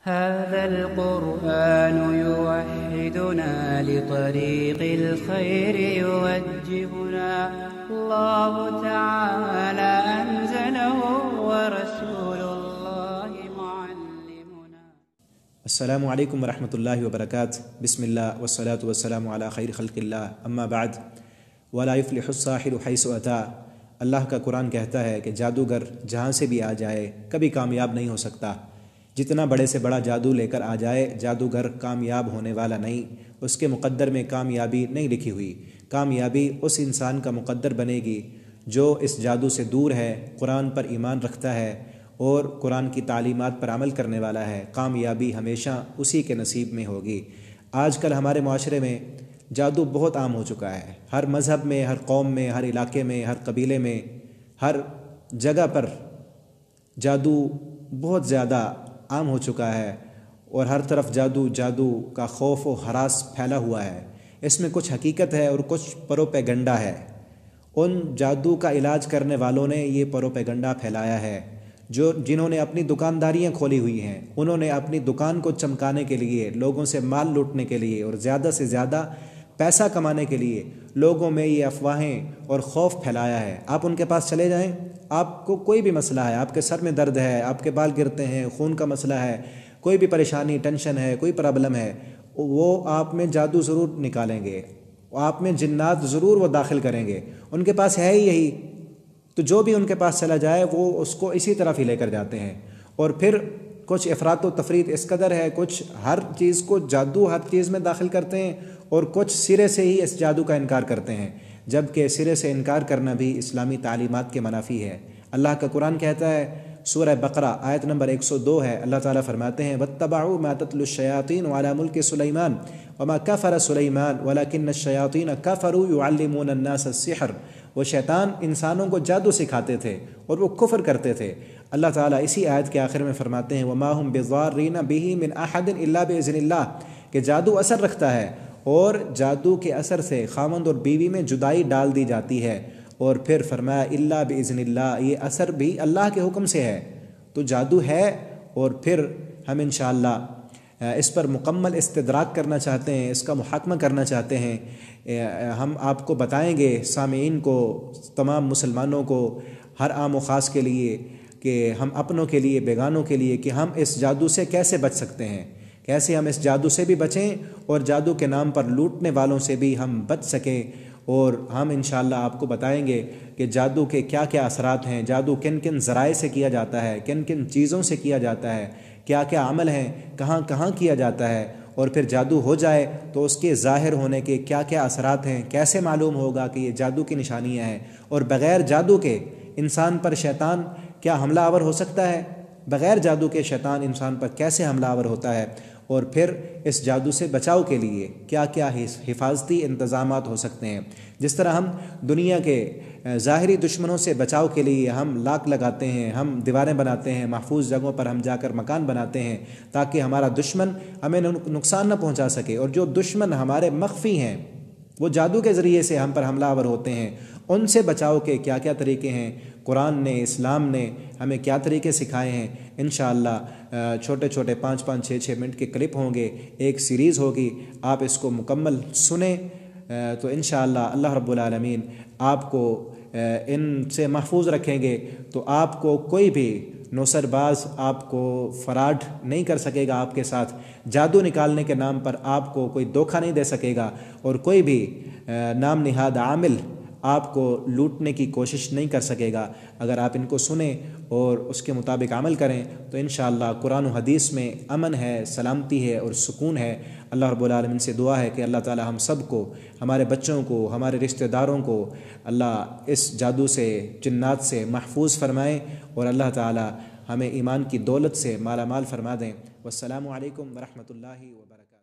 هذا القرآن يوحدنا لطريق الخير يوجهنا الله تعالى أنزله ورسول الله معلمنا. السلام علیکم ورحمۃ اللہ وبرکاتہ. بسم اللہ والصلاة والسلام علی خیر خلق اللہ، اما بعد. ولا يفلح الساحر حيث أتى. اللہ کا قرآن کہتا ہے کہ جادوگر جہاں سے بھی آ جائے کبھی کامیاب نہیں ہو سکتا. جتنا بڑے سے بڑا جادو لے کر آ جائے جادوگر کامیاب ہونے والا نہیں. اس کے مقدر میں کامیابی نہیں لکھی ہوئی. کامیابی اس انسان کا مقدر بنے گی جو اس جادو سے دور ہے، قرآن پر ایمان رکھتا ہے اور قرآن کی تعلیمات پر عمل کرنے والا ہے. کامیابی ہمیشہ اسی کے نصیب میں ہوگی. آج کل ہمارے معاشرے میں جادو بہت عام ہو چکا ہے. ہر مذہب میں، ہر قوم میں، ہر علاقے میں، ہر قبیلے میں، ہر جگہ پر جادو بہت زیادہ عام ہو چکا ہے اور ہر طرف جادو کا خوف و ہراس پھیلا ہوا ہے. اس میں کچھ حقیقت ہے اور کچھ پروپیگنڈا ہے. ان جادو کا علاج کرنے والوں نے یہ پروپیگنڈا پھیلایا ہے. جنہوں نے اپنی دکانداریاں کھولی ہوئی ہیں، انہوں نے اپنی دکان کو چمکانے کے لیے، لوگوں سے مال لوٹنے کے لیے اور زیادہ سے زیادہ پیسہ کمانے کے لیے لوگوں میں یہ افواہیں اور خوف پھیلایا ہے. آپ ان کے پاس چلے جائیں، آپ کو کوئی بھی مسئلہ ہے، آپ کے سر میں درد ہے، آپ کے بال گرتے ہیں، خون کا مسئلہ ہے، کوئی بھی پریشانی، ٹینشن ہے، کوئی پرابلم ہے، وہ آپ میں جادو ضرور نکالیں گے، آپ میں جنات ضرور وہ داخل کریں گے. ان کے پاس ہے ہی یہی. تو جو بھی ان کے پاس چلا جائے وہ اس کو اسی طرف ہی لے کر جاتے ہیں. اور پھر کچھ افراط و تفریط اس قدر ہے، کچھ ہر چیز کو جادو ہر چیز میں داخل کرتے ہیں اور کچھ سرے سے ہی اس جادو کا انکار کرتے ہیں، جبکہ سرے سے انکار کرنا بھی اسلامی تعلیمات کے منافی ہے. اللہ کا قرآن کہتا ہے، سورہ بقرہ آیت نمبر 102 ہے. اللہ تعالیٰ فرماتے ہیں، وَاتَّبَعُوا مَا تَتْلُو الشَّيَاطِينُ عَلَى مُلْكِ سُلَيْمَانَ وَمَا كَفَرَ سُلَيْمَانُ وَلَكِنَّ الشَّيَاطِينَ كَفَرُوا يُعَلِّمُونَ النَّاسَ السِّحْرَ. وہ شیطان انسانوں کو جادو سکھاتے تھے اور وہ کفر کرتے تھے. اللہ تعالیٰ اسی آیت کے آخر میں فرماتے ہیں، وَمَا هُمْ بِضَارِّينَ بِهِ مِنْ أَحَدٍ إِلَّا بِإِذْنِ اللَّهِ، کہ جادو اثر رکھتا ہے اور جادو کے اثر سے خاوند اور بیوی میں جدائی ڈال دی جاتی ہے. اور پھر فرمایا الا باذن اللہ، یہ اثر بھی اللہ کے حکم سے ہے. تو جادو ہے اور پھر ہم انشاءاللہ اس پر مکمل استدراک کرنا چاہتے ہیں، اس کا محاکمہ کرنا چاہتے ہیں. ہم آپ کو بتائیں گے، سامعین کو، تمام مسلمانوں کو، ہر عام و خاص کے لیے، کہ ہم اپنوں کے لیے، بیگانوں کے لیے، کہ ہم اس جادو سے کیسے بچ سکتے ہیں، کیسے ہم اس جادو سے بھی بچیں اور جادو کے نام پر لوٹنے والوں سے بھی ہم بچ سکیں. اور ہم انشاءاللہ آپ کو بتائیں گے کہ جادو کے کیا کیا اثرات ہیں، جادو کن کن ذرائع سے کیا جاتا ہے، کن کن چیزوں سے کیا جاتا ہے، کیا کیا عمل ہیں، کہاں کہاں کیا جاتا ہے. اور پھر جادو ہو جائے تو اس کے ظاہر ہونے کے کیا کیا اثرات ہیں، کیسے معلوم ہوگا کہ یہ جادو کی نشانیاں ہیں. اور بغیر جادو کے انسان پر شیطان کیا حملہ آور ہو سکتا ہے؟ بغیر جادو کے شیطان انسان پر کیسے حملہ آور ہوتا ہے؟ اور پھر اس جادو سے بچاؤ کے لیے کیا کیا حفاظتی انتظامات ہو سکتے ہیں. جس طرح ہم دنیا کے ظاہری دشمنوں سے بچاؤ کے لیے ہم لاک لگاتے ہیں، ہم دیواریں بناتے ہیں، محفوظ جگہوں پر ہم جا کر مکان بناتے ہیں تاکہ ہمارا دشمن ہمیں نقصان نہ پہنچا سکے. اور جو دشمن ہمارے مخفی ہیں، وہ جادو کے ذریعے سے ہم پر حملہ آور ہوتے ہیں، ان سے بچاؤ کے کیا کیا طریقے ہیں، قرآن نے، اسلام نے ہمیں کیا طریقے سکھائے ہیں. انشاءاللہ چھوٹے چھوٹے 5-5 6-6 منٹ کے کلپ ہوں گے، ایک سیریز ہوگی. آپ اس کو مکمل سنیں تو انشاءاللہ اللہ رب العالمین آپ کو ان سے محفوظ رکھیں گے. تو آپ کو کوئی بھی نوسر باز آپ کو فراڈ نہیں کر سکے گا. آپ کے ساتھ جادو نکالنے کے نام پر آپ کو کوئی دھوکہ نہیں دے سکے گا، اور کوئی بھی نام نہاد عامل آپ کو لوٹنے کی کوشش نہیں کر سکے گا. اگر آپ ان کو سنیں اور اس کے مطابق عمل کریں تو انشاءاللہ قرآن و حدیث میں امن ہے، سلامتی ہے اور سکون ہے. اللہ رب العالمین سے دعا ہے کہ اللہ تعالی ہم سب کو، ہمارے بچوں کو، ہمارے رشتہ داروں کو اللہ اس جادو سے، جنات سے محفوظ فرمائیں، اور اللہ تعالی ہمیں ایمان کی دولت سے مالا مال فرما دیں. والسلام علیکم ورحمۃ اللہ وبرکاتہ.